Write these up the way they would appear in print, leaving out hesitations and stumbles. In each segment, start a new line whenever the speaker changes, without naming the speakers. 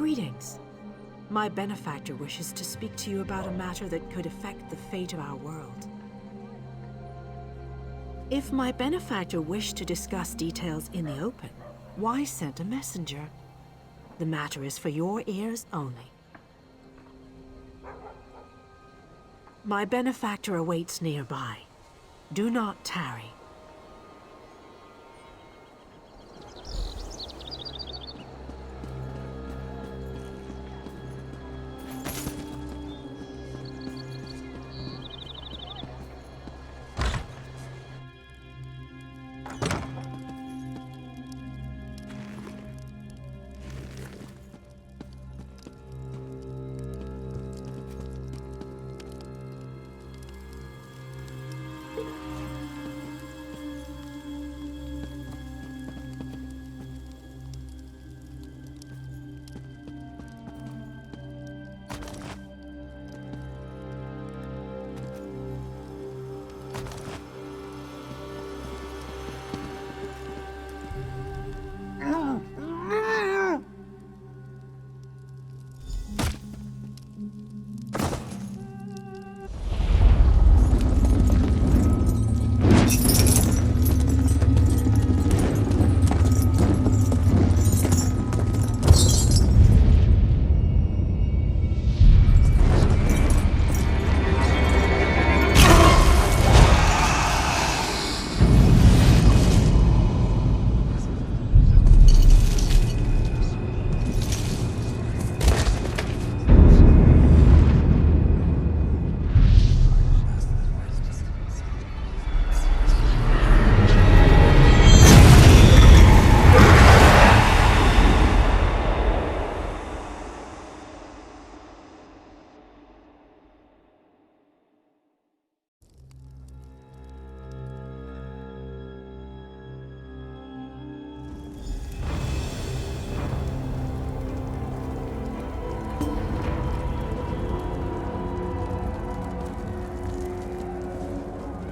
Greetings. My benefactor wishes to speak to you about a matter that could affect the fate of our world. If my benefactor wished to discuss details in the open, why send a messenger? The matter is for your ears only. My benefactor awaits nearby. Do not tarry.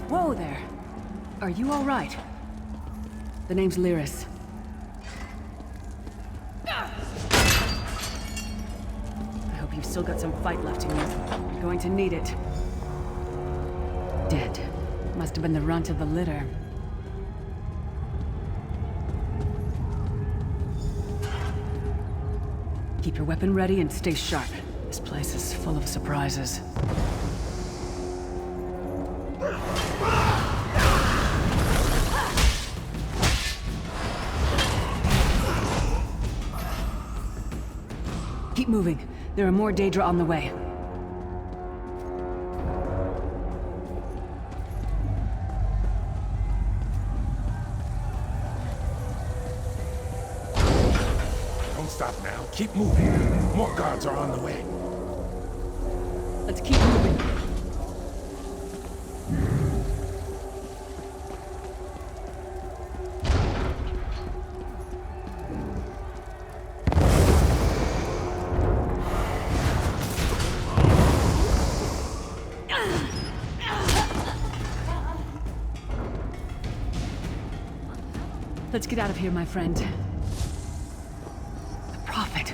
Whoa there. Are you all right? The name's Lyris. I hope you've still got some fight left in you. You're going to need it. Dead. Must have been the runt of the litter. Keep your weapon ready and stay sharp. This place is full of surprises. Keep moving. There are more Daedra on the way.
Don't stop now. Keep moving. More guards are on the way.
Let's keep moving. Let's get out of here, my friend. The Prophet.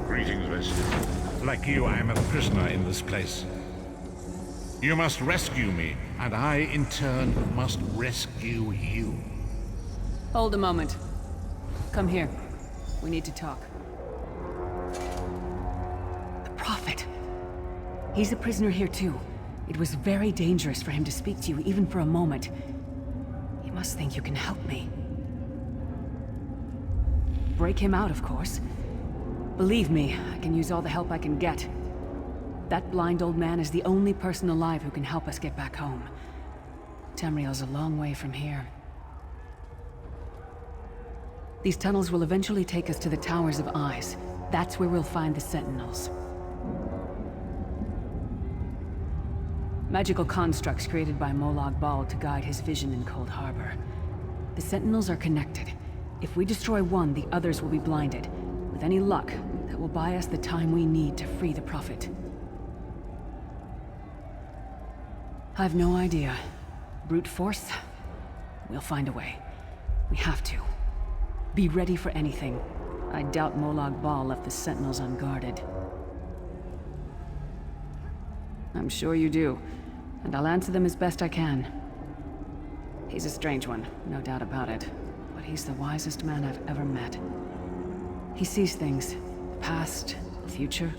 Greetings, Berasi. Like you, I am a prisoner in this place. You must rescue me, and I, in turn, must rescue you.
Hold a moment. Come here. We need to talk. The Prophet. He's a prisoner here, too. It was very dangerous for him to speak to you, even for a moment. You must think you can help me. Break him out, of course. Believe me, I can use all the help I can get. That blind old man is the only person alive who can help us get back home. Tamriel's a long way from here. These tunnels will eventually take us to the Towers of Eyes. That's where we'll find the Sentinels. Magical constructs created by Molag Bal to guide his vision in Cold Harbor. The Sentinels are connected. If we destroy one, the others will be blinded. With any luck, that will buy us the time we need to free the Prophet. I've no idea. Brute force? We'll find a way. We have to. Be ready for anything. I doubt Molag Bal left the Sentinels unguarded. I'm sure you do, and I'll answer them as best I can. He's a strange one, no doubt about it, but he's the wisest man I've ever met. He sees things, the past, the future.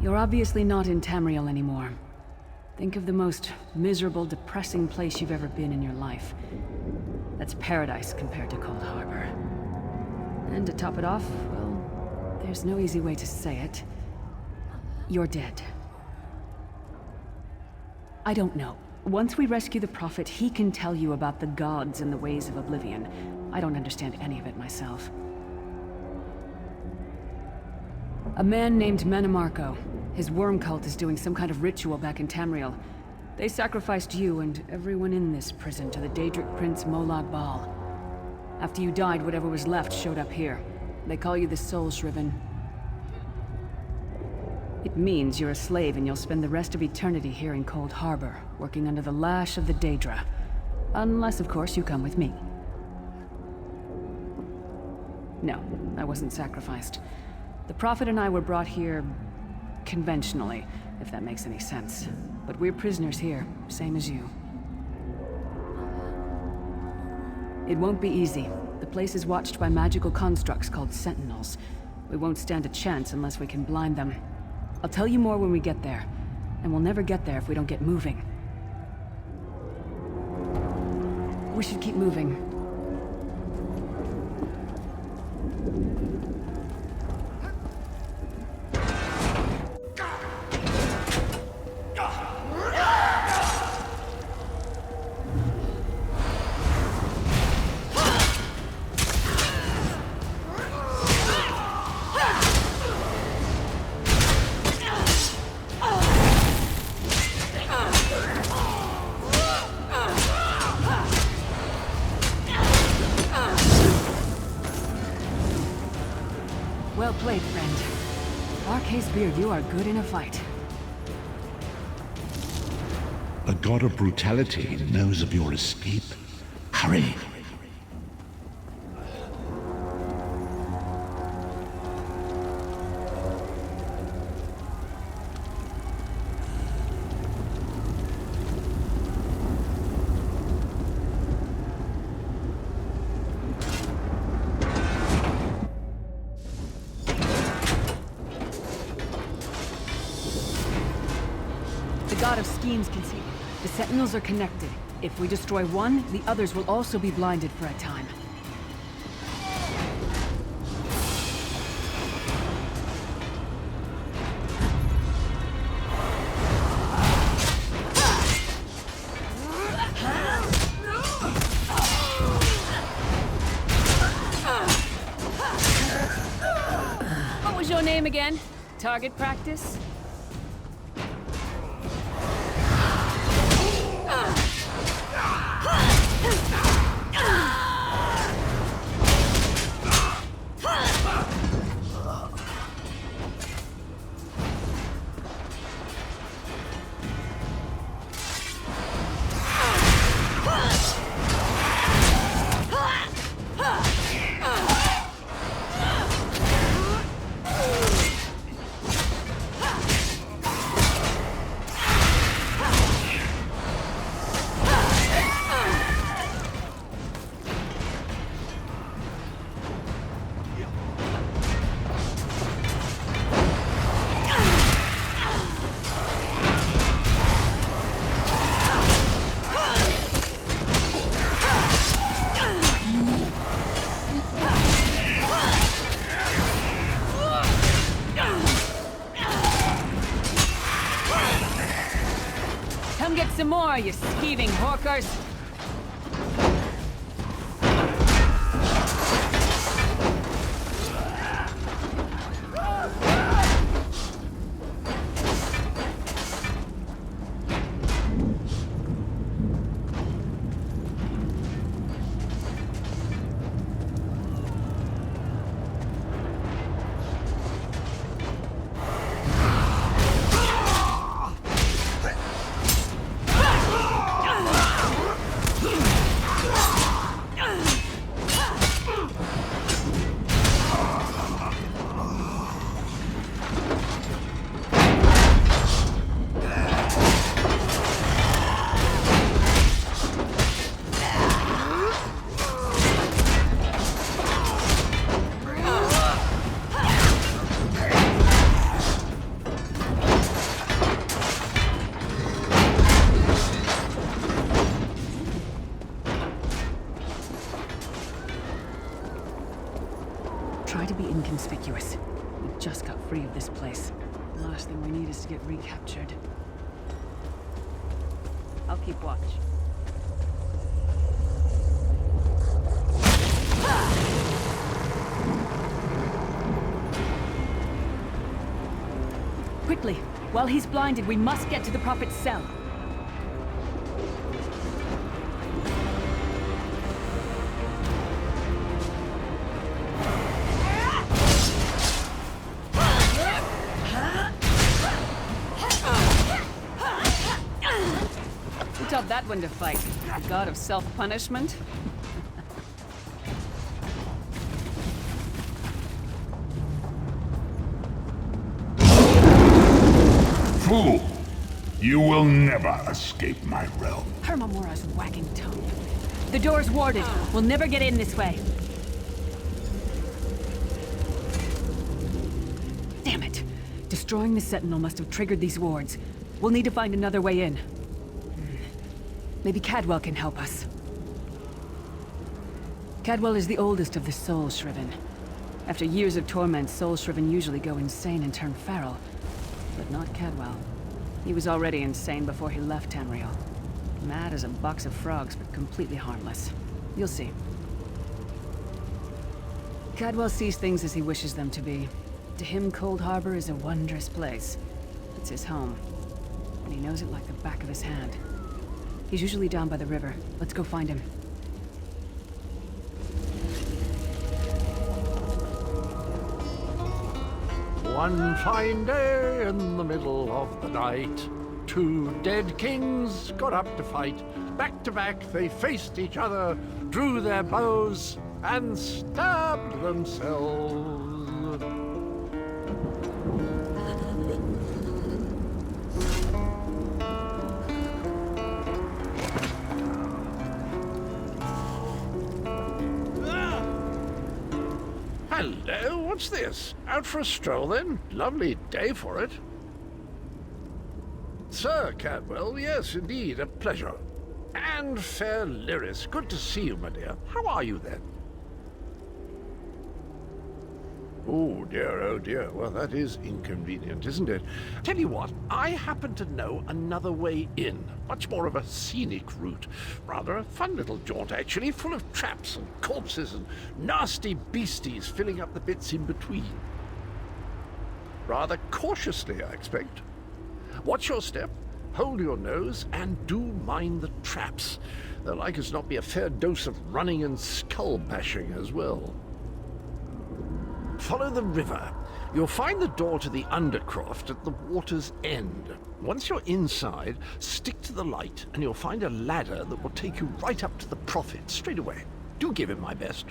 You're obviously not in Tamriel anymore. Think of the most miserable, depressing place you've ever been in your life. That's paradise compared to Cold Harbor. And to top it off, well, there's no easy way to say it. You're dead. I don't know. Once we rescue the Prophet, he can tell you about the gods and the ways of oblivion. I don't understand any of it myself. A man named Manamarco. His worm cult is doing some kind of ritual back in Tamriel. They sacrificed you and everyone in this prison to the Daedric Prince Molag Bal. After you died, whatever was left showed up here. They call you the Soul Shriven. It means you're a slave and you'll spend the rest of eternity here in Cold Harbor, working under the lash of the Daedra. Unless, of course, you come with me. No, I wasn't sacrificed. The Prophet and I were brought here conventionally, if that makes any sense. But we're prisoners here, same as you. It won't be easy. The place is watched by magical constructs called Sentinels. We won't stand a chance unless we can blind them. I'll tell you more when we get there. And we'll never get there if we don't get moving. We should keep moving. Well played, friend. Arcase Beard, you are good in a fight.
A god of brutality knows of your escape. Hurry!
The god of schemes can see. The Sentinels are connected. If we destroy one, the others will also be blinded for a time. What was your name again? Target practice? Come get some more, you skeeving hawkers! free of this place. The last thing we need is to get recaptured. I'll keep watch. Quickly! While he's blinded, we must get to the Prophet's cell. Who taught that one to fight? The god of self-punishment?
Fool! You will never escape my realm.
Hermamora's wagging tongue. The door's warded. We'll never get in this way. Damn it! Destroying the Sentinel must have triggered these wards. We'll need to find another way in. Maybe Cadwell can help us. Cadwell is the oldest of the Soul Shriven. After years of torment, Soul Shriven usually go insane and turn feral. But not Cadwell. He was already insane before he left Tamriel. Mad as a box of frogs, but completely harmless. You'll see. Cadwell sees things as he wishes them to be. To him, Cold Harbor is a wondrous place. It's his home. And he knows it like the back of his hand. He's usually down by the river. Let's go find him.
One fine day in the middle of the night, two dead kings got up to fight. Back to back they faced each other, drew their bows, and stabbed themselves. Hello, what's this? Out for a stroll then? Lovely day for it. Sir Cadwell, yes, indeed, a pleasure. And fair Lyris, good to see you, my dear. How are you then? Oh dear, well that is inconvenient, isn't it? Tell you what, I happen to know another way in. Much more of a scenic route. Rather a fun little jaunt, actually, full of traps and corpses and nasty beasties filling up the bits in between. Rather cautiously, I expect. Watch your step, hold your nose, and do mind the traps. There'll like as not be a fair dose of running and skull bashing as well. Follow the river. You'll find the door to the Undercroft at the water's end. Once you're inside, stick to the light, and you'll find a ladder that will take you right up to the Prophet straight away. Do give him my best.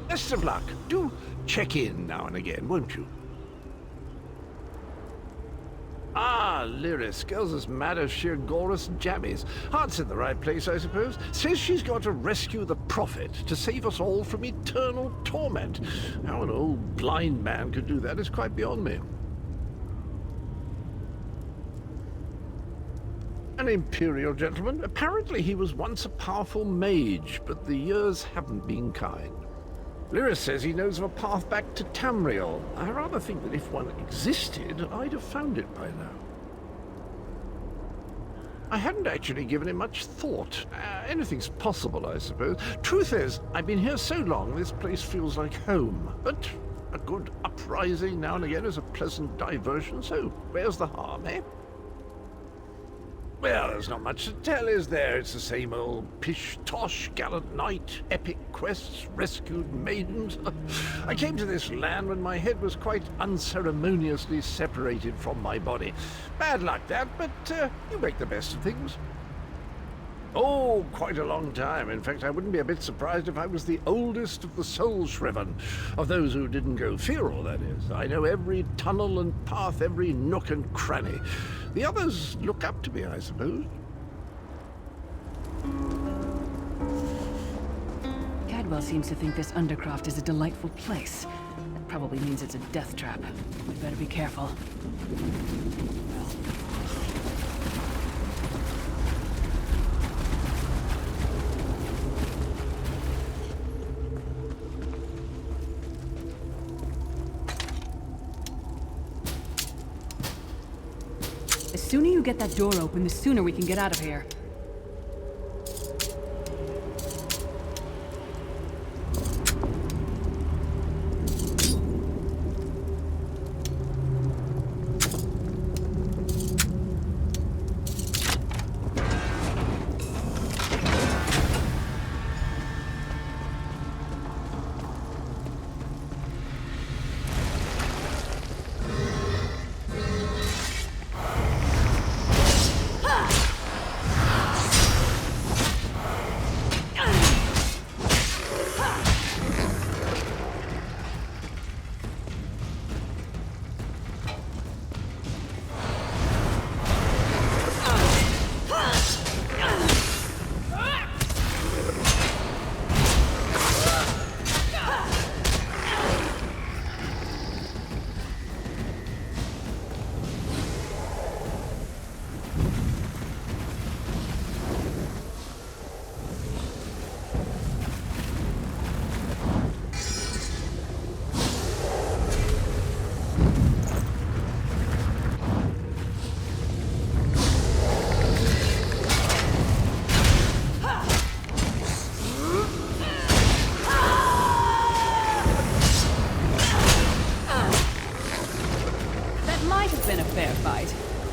Best of luck. Do check in now and again, won't you? Ah, Lyris, girl's as mad as sheer Gorus jammies. Heart's in the right place, I suppose. Says she's got to rescue the Prophet to save us all from eternal torment. How an old blind man could do that is quite beyond me. An Imperial gentleman. Apparently he was once a powerful mage, but the years haven't been kind. Lyris says he knows of a path back to Tamriel. I rather think that if one existed, I'd have found it by now. I hadn't actually given it much thought. Anything's possible, I suppose. Truth is, I've been here so long, this place feels like home. But a good uprising now and again is a pleasant diversion, so where's the harm, eh? Well, there's not much to tell, is there? It's the same old pish-tosh, gallant knight, epic quests, rescued maidens. I came to this land when my head was quite unceremoniously separated from my body. Bad luck, that, but you make the best of things. Oh, quite a long time. In fact, I wouldn't be a bit surprised if I was the oldest of the Soul Shriven, of those who didn't go feral, that is. I know every tunnel and path, every nook and cranny. The others look up to me, I suppose.
Cadwell seems to think this Undercroft is a delightful place. That probably means it's a death trap. We'd better be careful. sooner you get that door open, the sooner we can get out of here.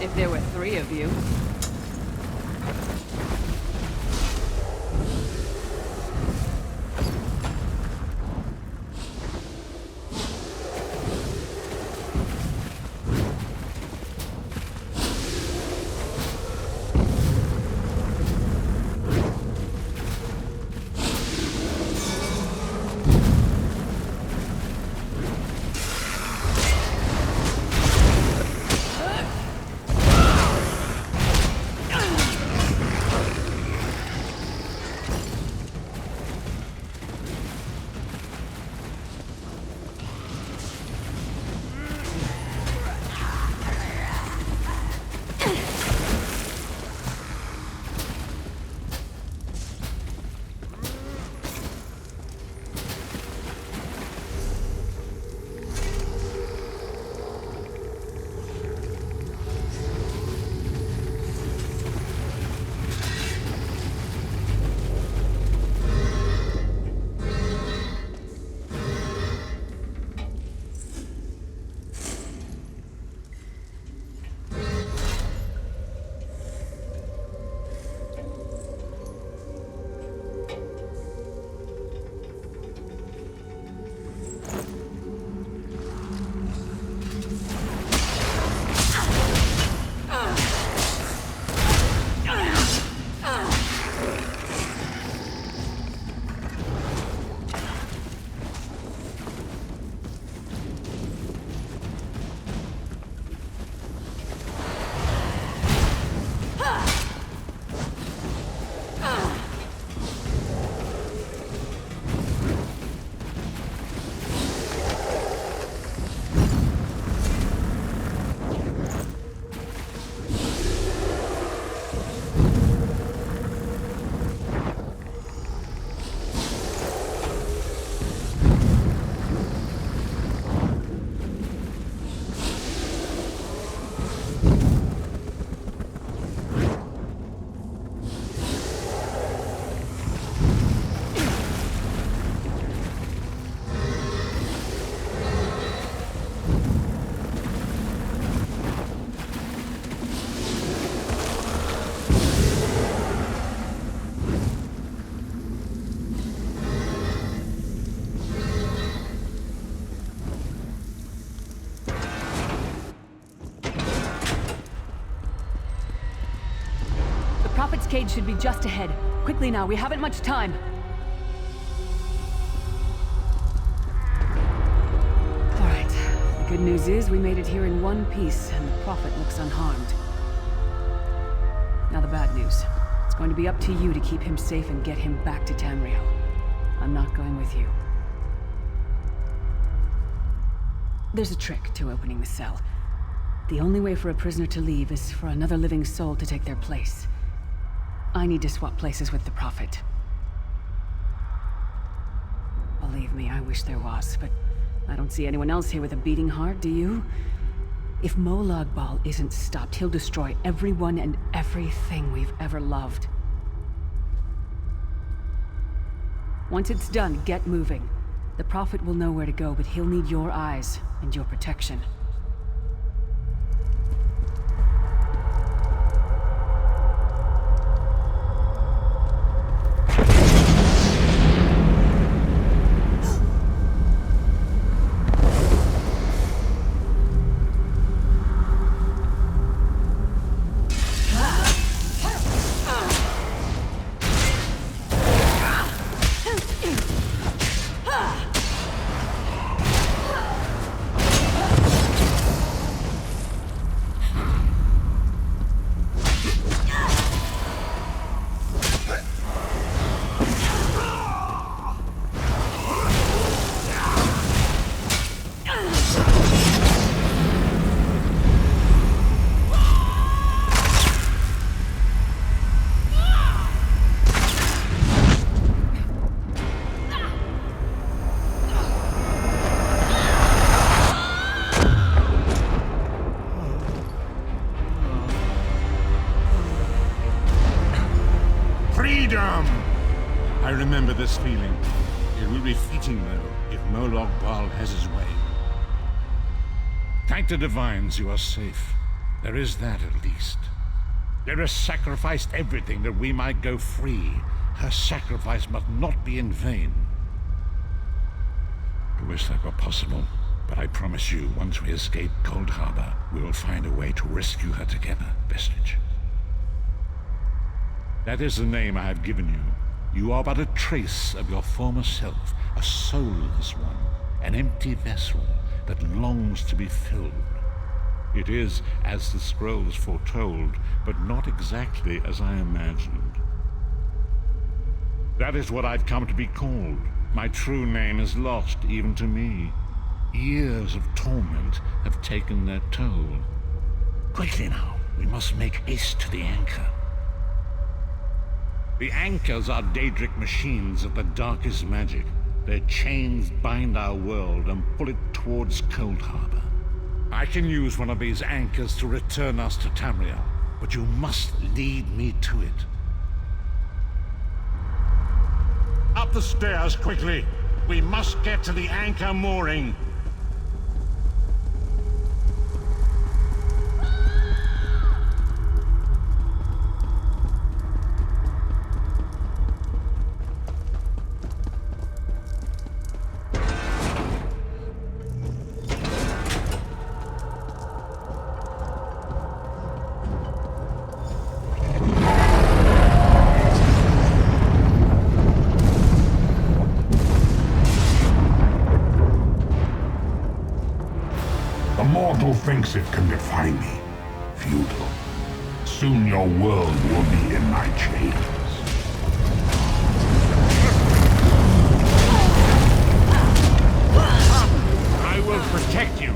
If there were 3 of you. Prophet's cage should be just ahead. Quickly now, we haven't much time. All right. The good news is we made it here in one piece, and the Prophet looks unharmed. Now the bad news. It's going to be up to you to keep him safe and get him back to Tamriel. I'm not going with you. There's a trick to opening the cell. The only way for a prisoner to leave is for another living soul to take their place. I need to swap places with the Prophet. Believe me, I wish there was, but I don't see anyone else here with a beating heart, do you? If Molag Bal isn't stopped, he'll destroy everyone and everything we've ever loved. Once it's done, get moving. The Prophet will know where to go, but he'll need your eyes and your protection.
Freedom! I remember this feeling. It will be fleeting, though, if Molag Bal has his way. Thank the Divines you are safe. There is that, at least. Berasi sacrificed everything that we might go free. Her sacrifice must not be in vain. I wish that were possible, but I promise you, once we escape Cold Harbor, we will find a way to rescue her together, Vestige. That is the name I have given you. You are but a trace of your former self, a soulless one, an empty vessel that longs to be filled. It is as the scrolls foretold, but not exactly as I imagined. That is what I've come to be called. My true name is lost even to me. Years of torment have taken their toll. Quickly now, we must make haste to the anchor. The anchors are Daedric machines of the darkest magic. Their chains bind our world and pull it towards Cold Harbor. I can use one of these anchors to return us to Tamriel, but you must lead me to it. Up the stairs, quickly! We must get to the anchor mooring!
The mortal thinks it can defy me. Futile. Soon your world will be in my chains.
I will protect you.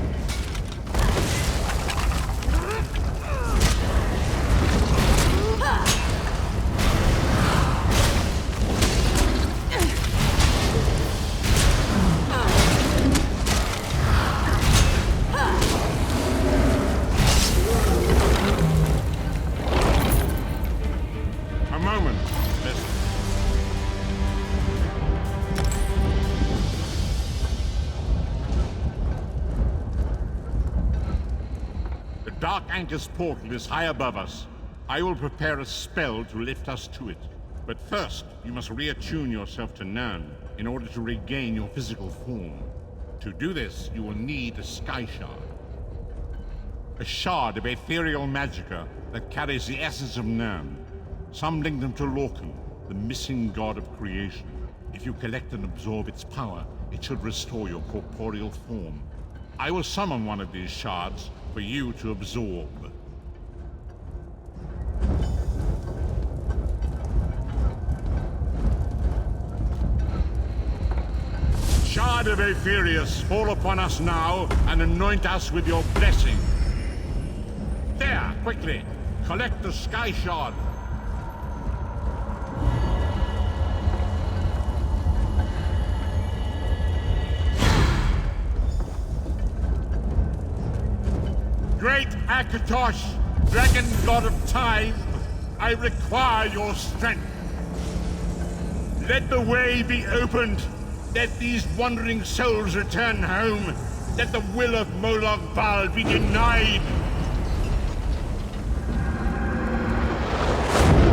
A moment, miss. The Dark Anchor's portal is high above us. I will prepare a spell to lift us to it. But first, you must reattune yourself to Nirn in order to regain your physical form. To do this, you will need a Sky Shard. A shard of ethereal magicka that carries the essence of Nirn. Some link them to Lorcan, the missing god of creation. If you collect and absorb its power, it should restore your corporeal form. I will summon one of these shards for you to absorb. Shard of Aetherius, fall upon us now and anoint us with your blessing. There, quickly, collect the Sky Shard. Great Akatosh, dragon god of time, I require your strength. Let the way be opened. Let these wandering souls return home. Let the will of Molag Bal be denied.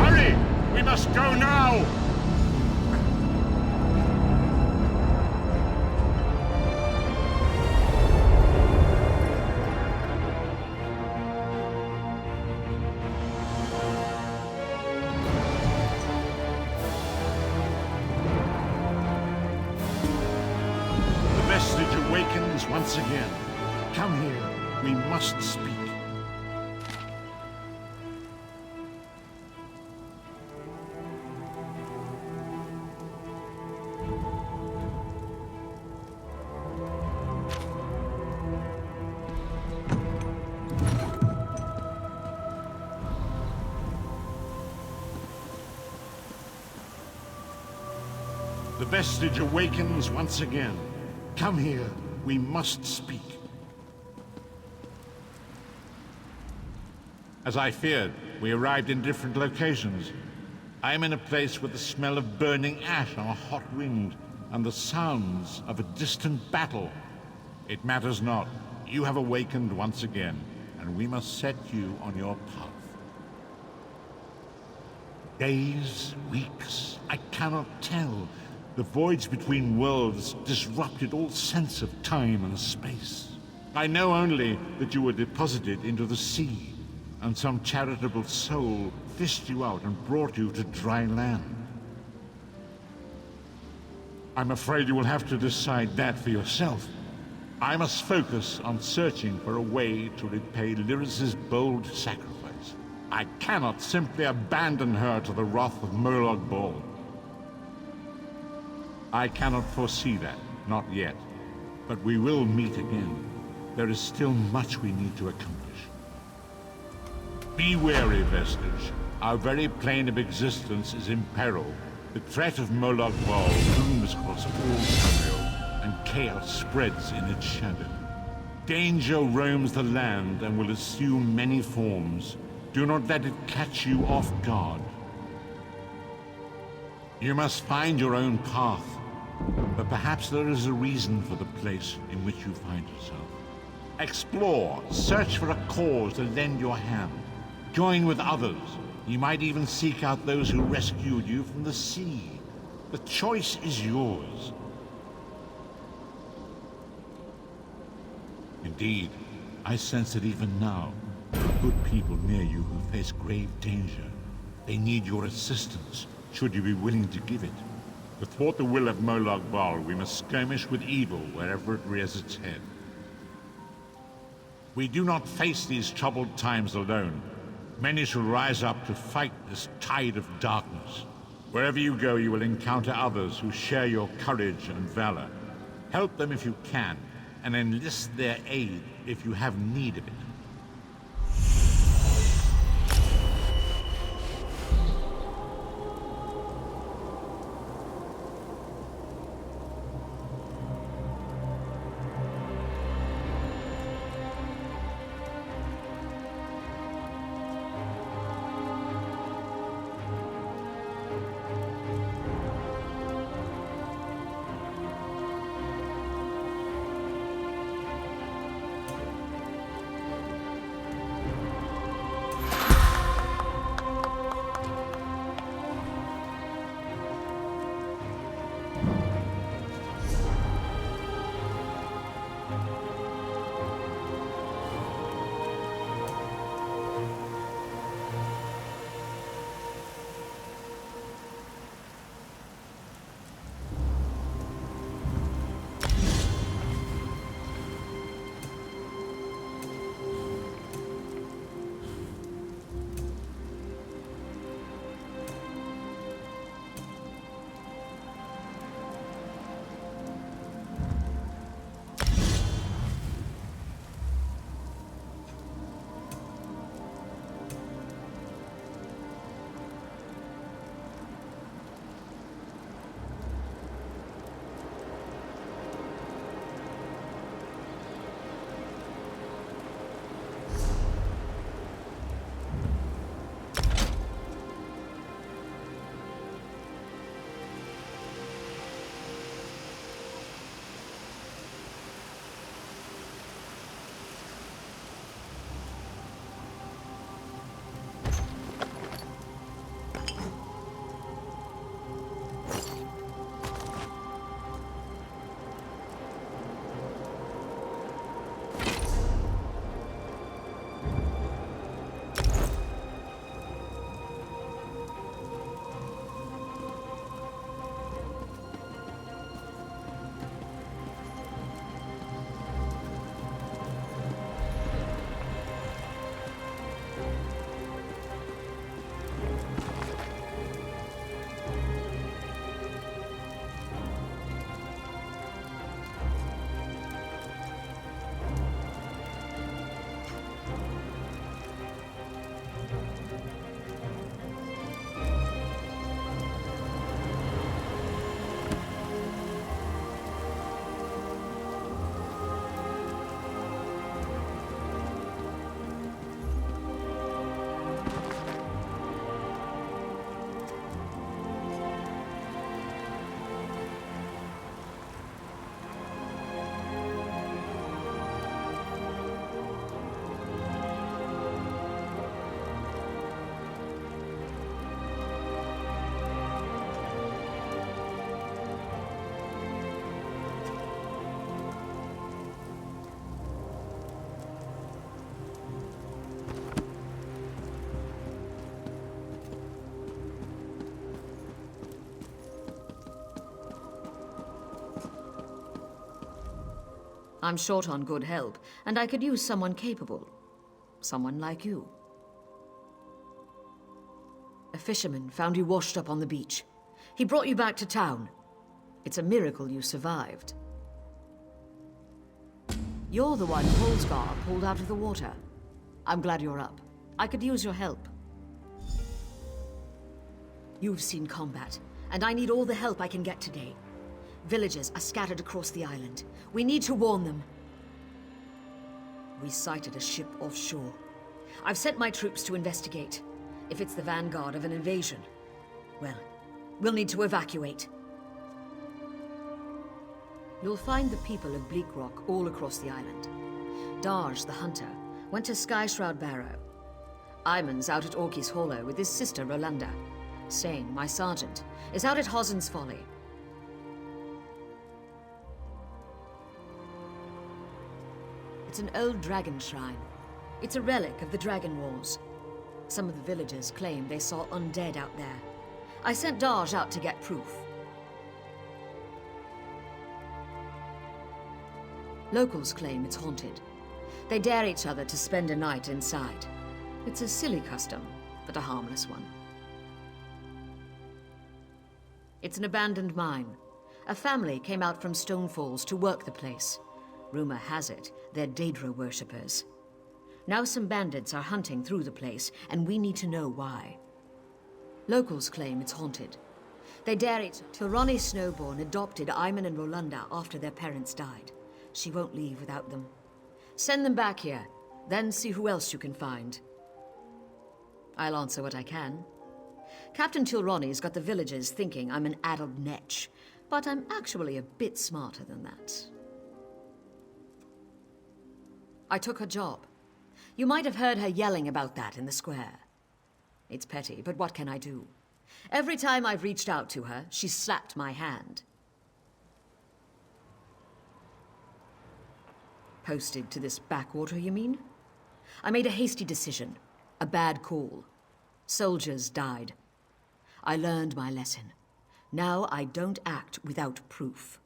Hurry! We must go now! Once again. Come here. We must speak. The vestige awakens once again. Come here. We must speak. As I feared, we arrived in different locations. I am in a place with the smell of burning ash on a hot wind, and the sounds of a distant battle. It matters not. You have awakened once again, and we must set you on your path. Days, weeks, I cannot tell. The voids between worlds disrupted all sense of time and space. I know only that you were deposited into the sea, and some charitable soul fished you out and brought you to dry land. I'm afraid you will have to decide that for yourself. I must focus on searching for a way to repay Lyris's bold sacrifice. I cannot simply abandon her to the wrath of Molag Bal. I cannot foresee that, not yet. But we will meet again. There is still much we need to accomplish. Be wary, Vestige. Our very plane of existence is in peril. The threat of Molag Bal looms across all Tamriel, and chaos spreads in its shadow. Danger roams the land and will assume many forms. Do not let it catch you off guard. You must find your own path. But perhaps there is a reason for the place in which you find yourself. Explore, search for a cause to lend your hand. Join with others. You might even seek out those who rescued you from the sea. The choice is yours. Indeed, I sense that even now, there are good people near you who face grave danger. They need your assistance, should you be willing to give it. To thwart the will of Molag Bal, we must skirmish with evil wherever it rears its head. We do not face these troubled times alone. Many shall rise up to fight this tide of darkness. Wherever you go, you will encounter others who share your courage and valor. Help them if you can, and enlist their aid if you have need of it.
I'm short on good help, and I could use someone capable. Someone like you. A fisherman found you washed up on the beach. He brought you back to town. It's a miracle you survived. You're the one Holsgar pulled out of the water. I'm glad you're up. I could use your help. You've seen combat, and I need all the help I can get today. Villages are scattered across the island. We need to warn them. We sighted a ship offshore. I've sent my troops to investigate. If it's the vanguard of an invasion, well, we'll need to evacuate. You'll find the people of Bleak Rock all across the island. Darj, the hunter, went to Skyshroud Barrow. Iman's out at Orky's Hollow with his sister Rolanda. Sane, my sergeant, is out at Hossen's Folly. It's an old dragon shrine. It's a relic of the Dragon Wars. Some of the villagers claim they saw undead out there. I sent Darj out to get proof. Locals claim it's haunted. They dare each other to spend a night inside. It's a silly custom, but a harmless one. It's an abandoned mine. A family came out from Stone Falls to work the place. Rumor has it, they're Daedra worshippers. Now some bandits are hunting through the place, and we need to know why. Locals claim it's haunted. They dare it till Ronnie Snowborn adopted Iman and Rolanda after their parents died. She won't leave without them. Send them back here, then see who else you can find. I'll answer what I can. Captain Tilronni's got the villagers thinking I'm an addled netch, but I'm actually a bit smarter than that. I took her job. You might have heard her yelling about that in the square. It's petty, but what can I do? Every time I've reached out to her, she's slapped my hand. Posted to this backwater, you mean? I made a hasty decision. A bad call. Soldiers died. I learned my lesson. Now I don't act without proof.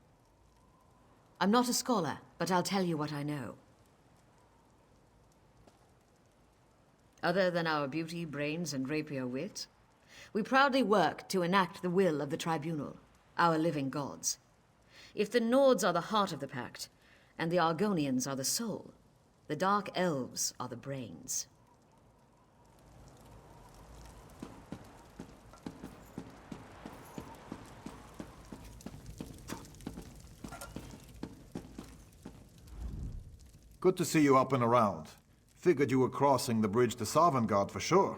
I'm not a scholar, but I'll tell you what I know. Other than our beauty, brains, and rapier wit, we proudly work to enact the will of the Tribunal, our living gods. If the Nords are the heart of the pact, and the Argonians are the soul, the Dark Elves are the brains.
Good to see you up and around. Figured you were crossing the bridge to Sovngarde for sure.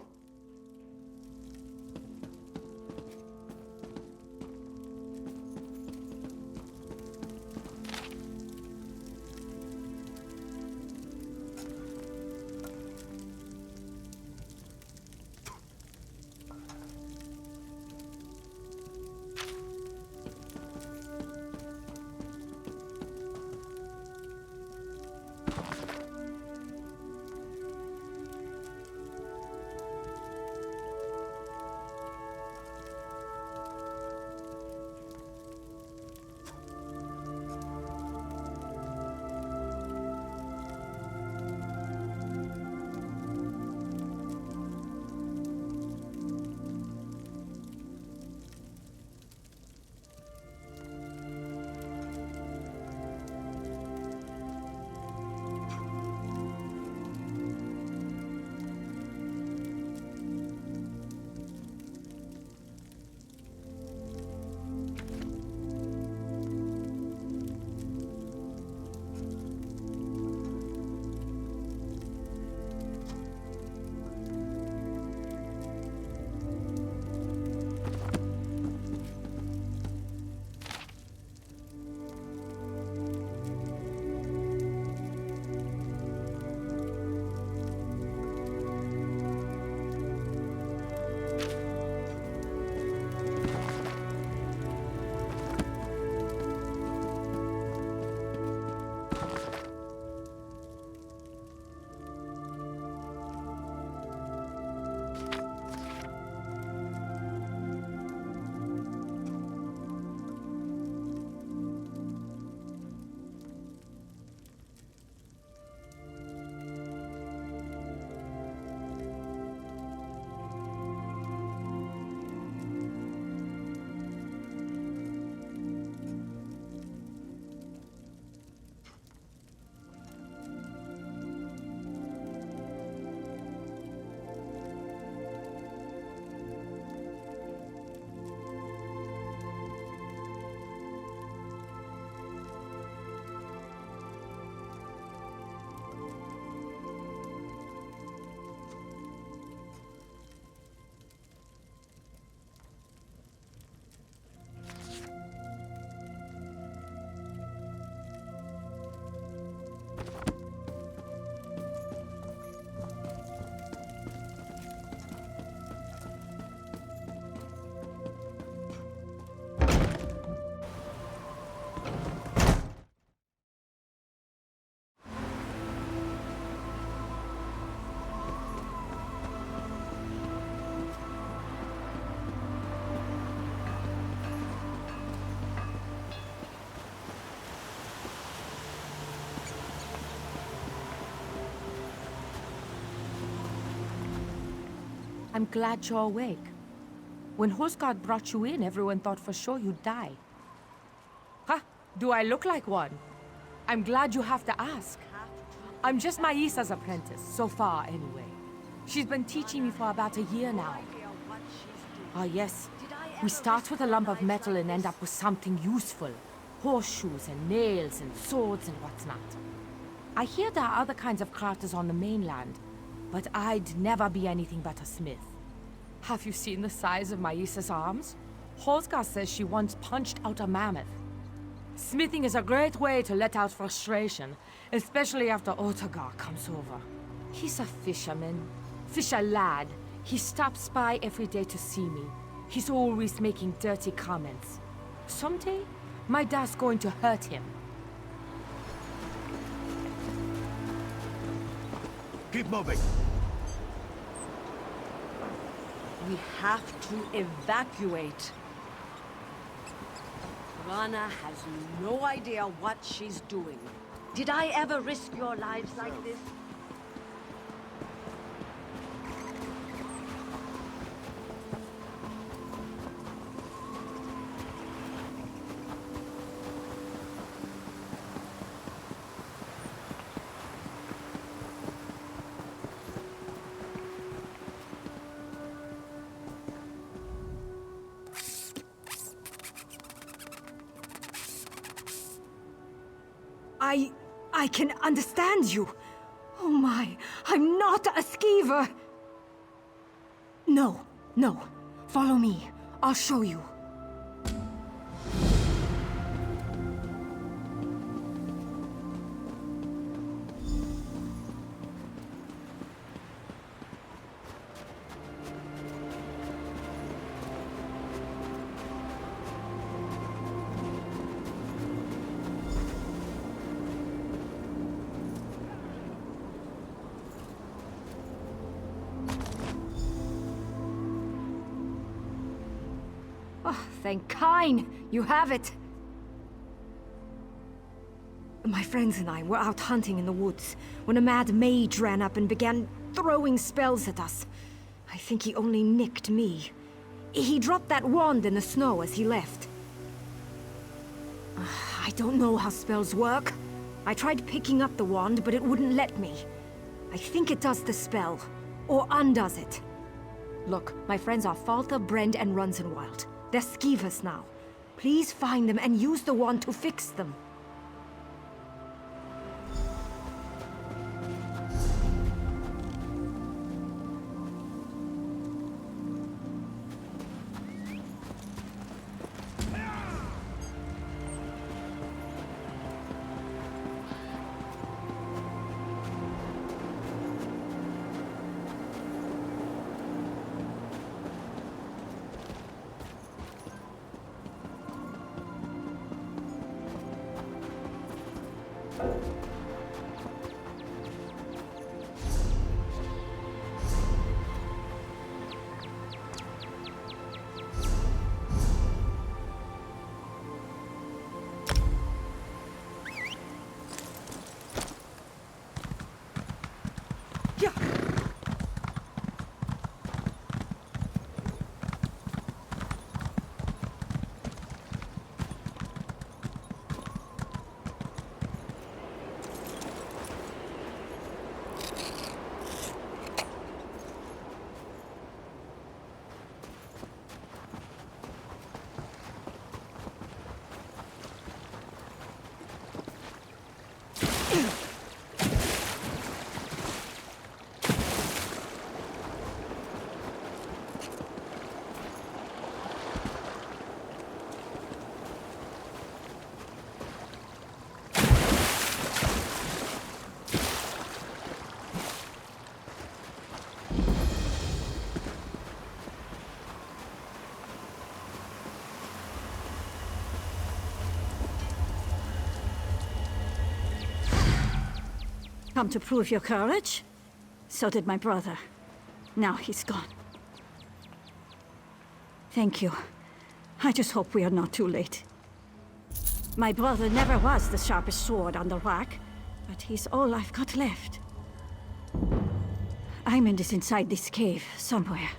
I'm glad you're awake. When Hosgard brought you in, everyone thought for sure you'd die. Huh? Do I look like one? I'm glad you have to ask. I'm just Maisa's apprentice, so far anyway. She's been teaching me for about a year now. Ah yes, we start with a lump of metal and end up with something useful. Horseshoes and nails and swords and what's not. I hear there are other kinds of crafters on the mainland, but I'd never be anything but a smith. Have you seen the size of Maisa's arms? Hosgar says she once punched out a mammoth. Smithing is a great way to let out frustration, especially after Otagar comes over. He's a fisherman. Fisher lad. He stops by every day to see me. He's always making dirty comments. Someday, my dad's going to hurt him.
Keep moving.
We have to evacuate. Rana has no idea what she's doing. Did I ever risk your lives like this?
I can understand you. Oh my, I'm not a skeever. No. Follow me. I'll show you. Oh, thank Kine! You have it! My friends and I were out hunting in the woods when a mad mage ran up and began throwing spells at us. I think he only nicked me. He dropped that wand in the snow as he left. I don't know how spells work. I tried picking up the wand, but it wouldn't let me. I think it does the spell, or undoes it. Look, my friends are Falther, Brend, and Runzenwild. They're skeevers now. Please find them and use the wand to fix them.
Come to prove your courage? So did my brother. Now he's gone. Thank you. I just hope we are not too late. My brother never was the sharpest sword on the rack, but he's all I've got left. I'm in inside this cave, somewhere.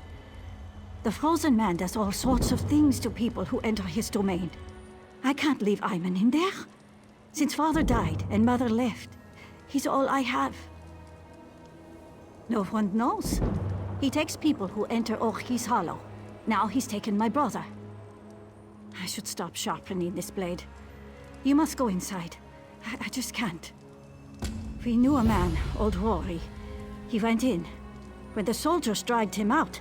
The Frozen Man does all sorts of things to people who enter his domain. I can't leave Ayman in there. Since Father died and Mother left, he's all I have. No one knows. He takes people who enter Orchis Hollow. Now he's taken my brother. I should stop sharpening this blade. You must go inside. I just can't. We knew a man, old Rory. He went in. When the soldiers dragged him out,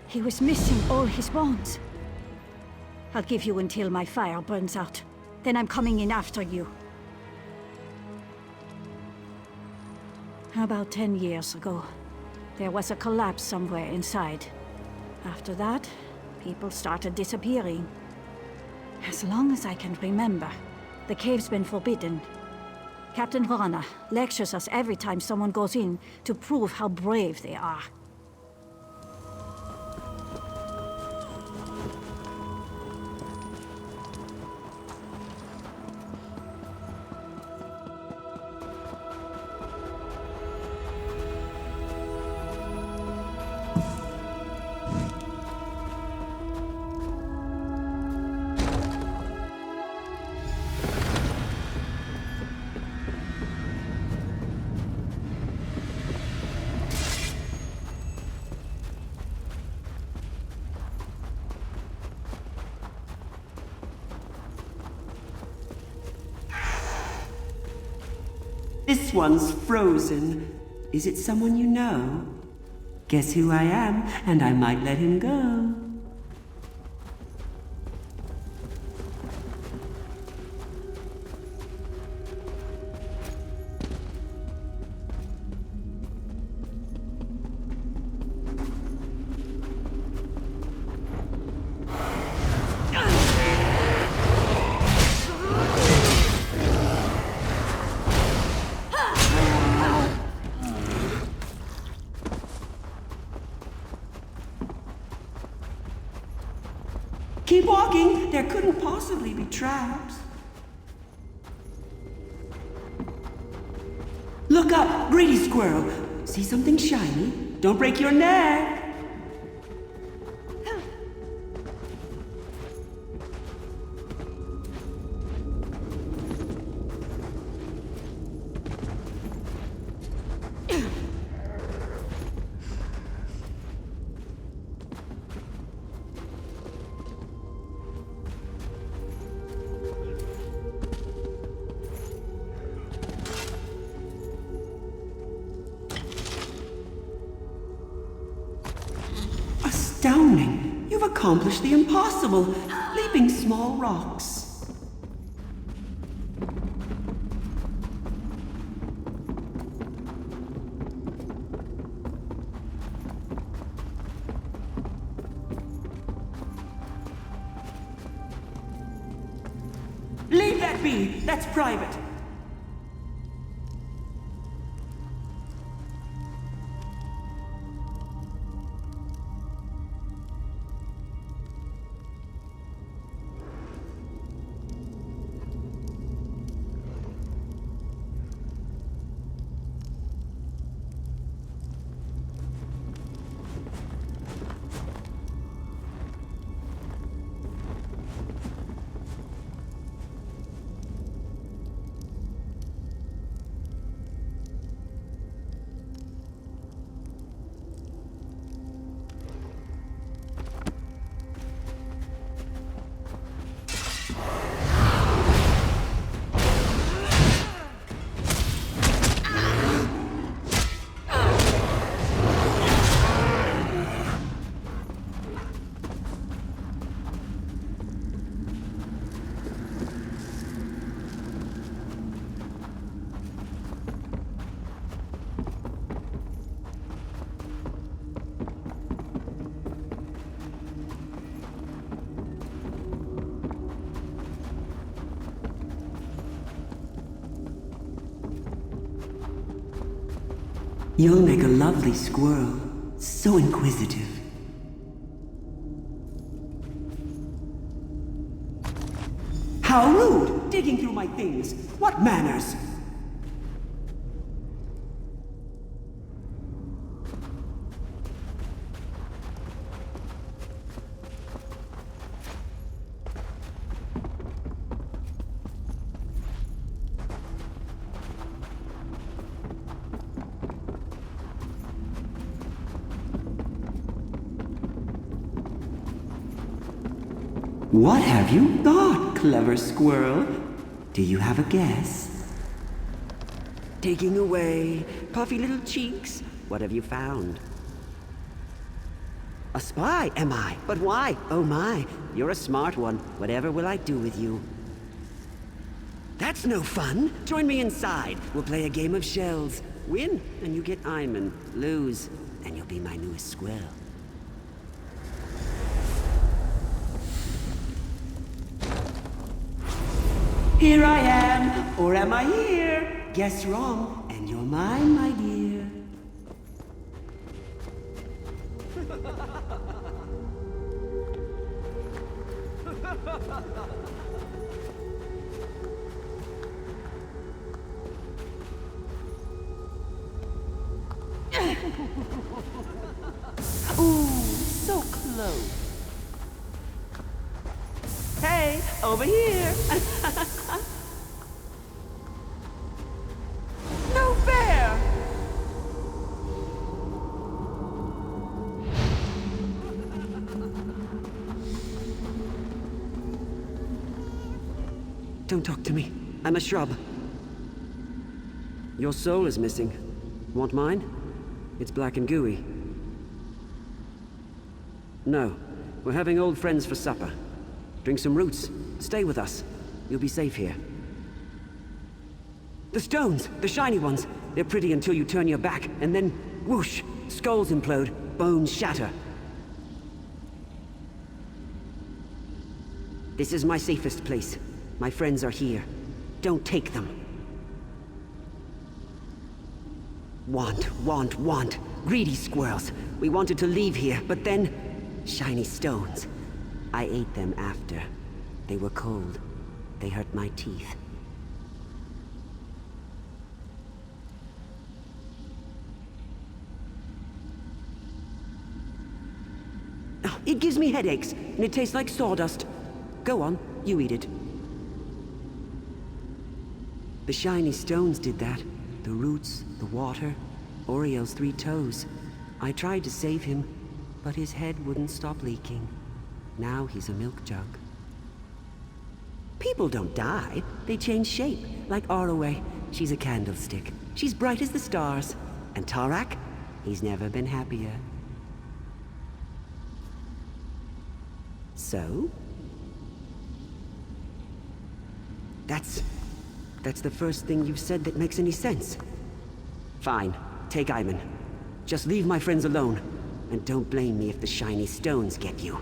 he was missing all his bones. I'll give you until my fire burns out. Then I'm coming in after you. About 10 years ago, there was a collapse somewhere inside. After that, people started disappearing. As long as I can remember, the cave's been forbidden. Captain Rana lectures us every time someone goes in to prove how brave they are.
This one's frozen. Is it someone you know? Guess who I am, and I might let him go. Keep walking. There couldn't possibly be traps. Look up, greedy squirrel. See something shiny? Don't break your neck. Astounding! You've accomplished the impossible, leaping small rocks. Leave that be! That's private! You'll make a lovely squirrel. So inquisitive. How rude! Digging through my things. What manners? What have you got, clever squirrel? Do you have a guess? Taking away, puffy little cheeks. What have you found? A spy, am I? But why? Oh my, you're a smart one. Whatever will I do with you? That's no fun. Join me inside. We'll play a game of shells. Win, and you get Iman. Lose, and you'll be my newest squirrel. Here I am, or am I here? Guess wrong, and you're mine, my dear. Ooh, so close. Hey, over here.
No fair!
Don't talk to me. I'm a shrub. Your soul is missing. Want mine? It's black and gooey. No. We're having old friends for supper. Drink some roots. Stay with us. You'll be safe here. The stones! The shiny ones! They're pretty until you turn your back, and then whoosh! Skulls implode, bones shatter. This is my safest place. My friends are here. Don't take them. Want. Greedy squirrels. We wanted to leave here, but then... shiny stones. I ate them after. They were cold. They hurt my teeth. Oh, it gives me headaches, and it tastes like sawdust. Go on, you eat it. The shiny stones did that. The roots, the water, Oriel's 3 toes. I tried to save him, but his head wouldn't stop leaking. Now he's a milk jug. People don't die. They change shape, like Arroway. She's a candlestick. She's bright as the stars. And Tarak? He's never been happier. So? That's the first thing you've said that makes any sense. Fine. Take Iman. Just leave my friends alone. And don't blame me if the shiny stones get you.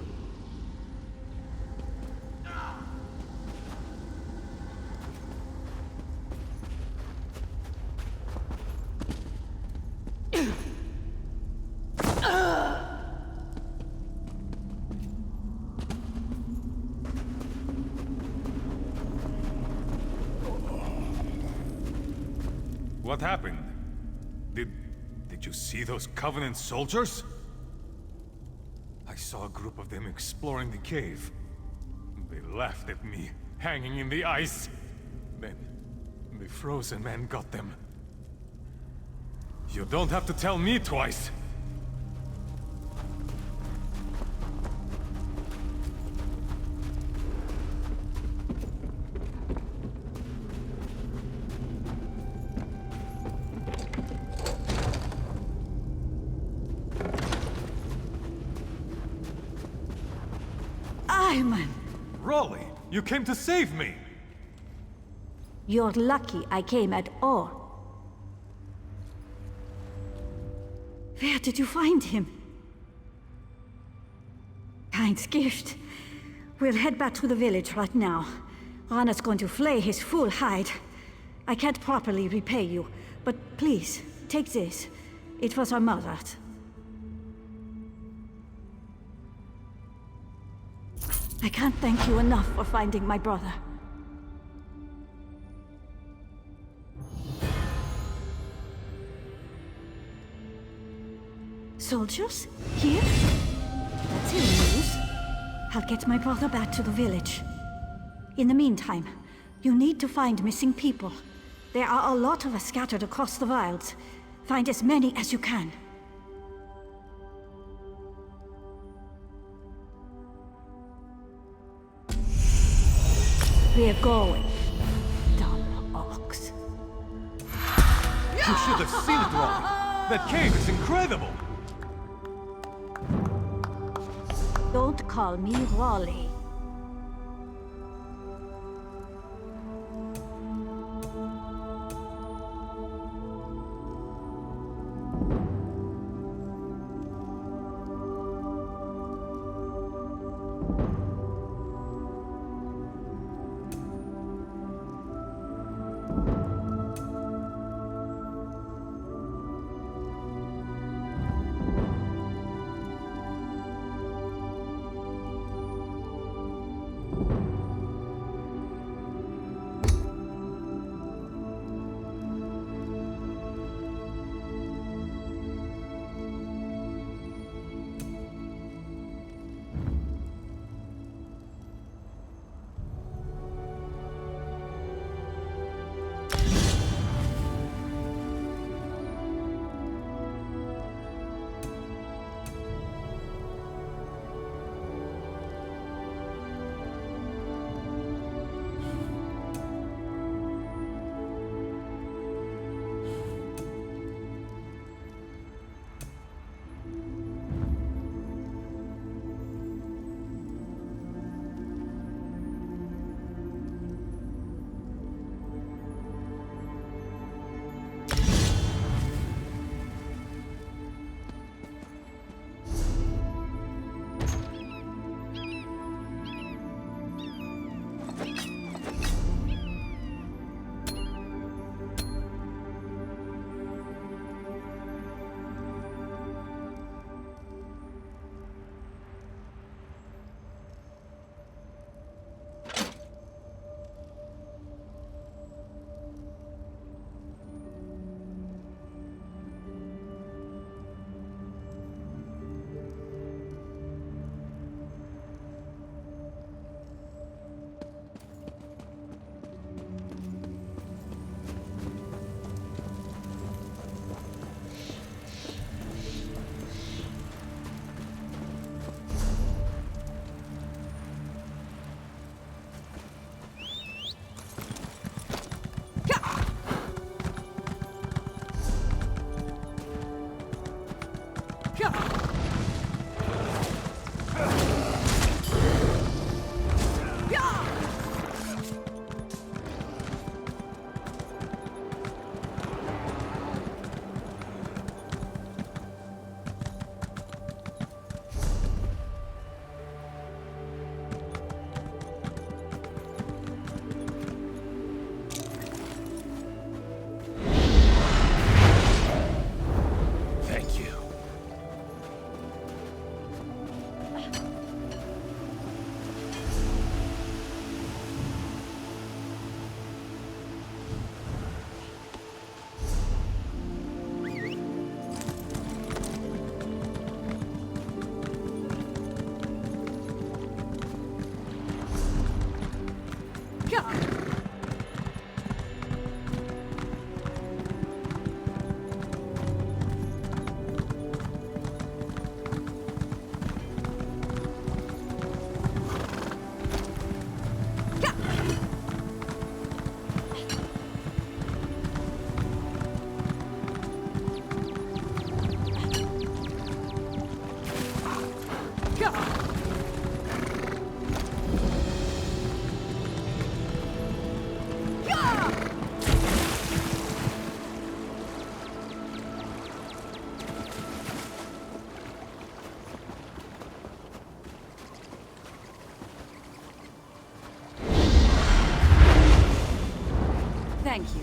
What happened? Did you see those Covenant soldiers? I saw a group of them exploring the cave. They laughed at me, hanging in the ice. Then, the frozen man got them. You don't have to tell me twice. Rolly, you came to save me!
You're lucky I came at all. Where did you find him? Kind gift. We'll head back to the village right now. Rana's going to flay his full hide. I can't properly repay you, but please, take this. It was our mother's. I can't thank you enough for finding my brother. Soldiers? Here? That's ill news. I'll get my brother back to the village. In the meantime, you need to find missing people. There are a lot of us scattered across the wilds. Find as many as you can. We're going. Dumb ox.
You should have seen it, Raleigh. That cave is incredible.
Don't call me Raleigh.
Thank you.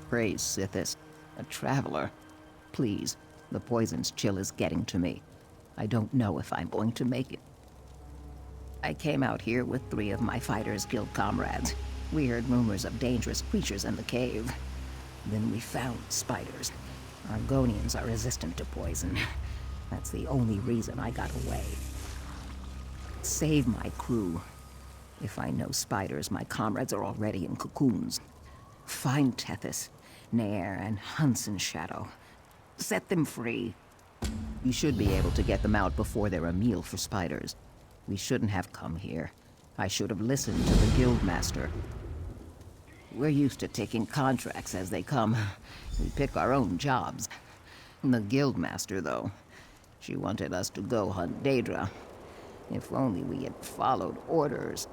Praise Sithis. A traveler. Please, the poison's chill is getting to me. I don't know if I'm going to make it. I came out here with 3 of my Fighters Guild comrades. We heard rumors of dangerous creatures in the cave. Then we found spiders. Argonians are resistant to poison. That's the only reason I got away. Save my crew. If I know spiders, my comrades are already in cocoons. Find Tethys, Nair, and Hunson's Shadow. Set them free. You should be able to get them out before they're a meal for spiders. We shouldn't have come here. I should have listened to the Guildmaster. We're used to taking contracts as they come. We pick our own jobs. The Guildmaster, though, she wanted us to go hunt Daedra. If only we had followed orders.